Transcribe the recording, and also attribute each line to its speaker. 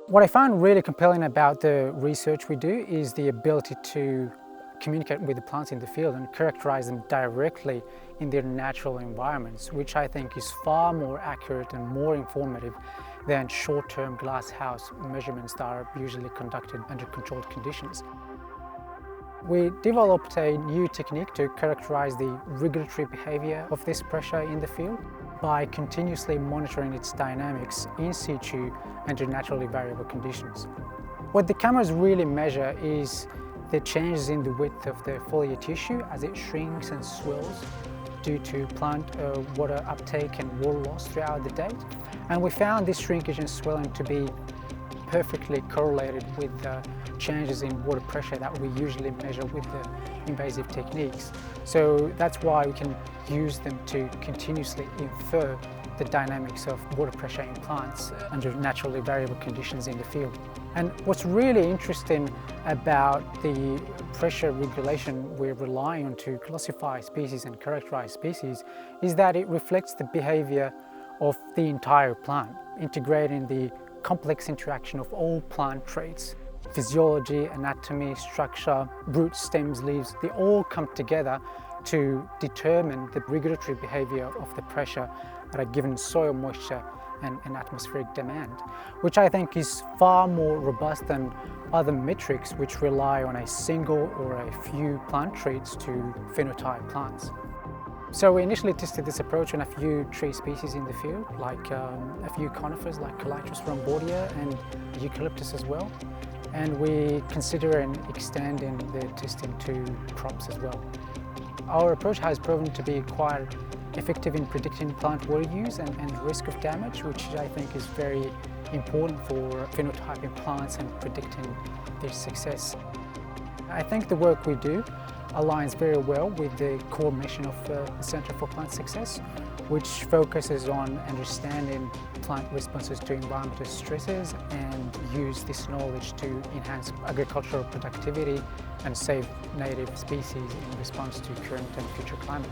Speaker 1: What I find really compelling about the research we do is the ability to communicate with the plants in the field and characterize them directly in their natural environments, which I think is far more accurate and more informative than short-term glasshouse measurements that are usually conducted under controlled conditions. We developed a new technique to characterize the regulatory behavior of this pressure in the field by continuously monitoring its dynamics in situ under naturally variable conditions. What the cameras really measure is the changes in the width of the foliar tissue as it shrinks and swells due to plant water uptake and water loss throughout the day. And we found this shrinkage and swelling to be perfectly correlated with changes in water pressure that we usually measure with the invasive techniques. So that's why we can use them to continuously infer the dynamics of water pressure in plants under naturally variable conditions in the field. And what's really interesting about the pressure regulation we're relying on to classify species and characterize species is that it reflects the behavior of the entire plant, integrating the complex interaction of all plant traits. Physiology, anatomy, structure, roots, stems, leaves, they all come together to determine the regulatory behavior of the pressure at a given soil moisture and atmospheric demand, which I think is far more robust than other metrics which rely on a single or a few plant traits to phenotype plants. So we initially tested this approach on a few tree species in the field, like a few conifers like Ibrahim Bourbia and eucalyptus as well. And we consider extending the testing to crops as well. Our approach has proven to be quite effective in predicting plant water use and risk of damage, which I think is very important for phenotyping plants and predicting their success. I think the work we do aligns very well with the core mission of the Centre for Plant Success, which focuses on understanding plant responses to environmental stresses and use this knowledge to enhance agricultural productivity and save native species in response to current and future climate.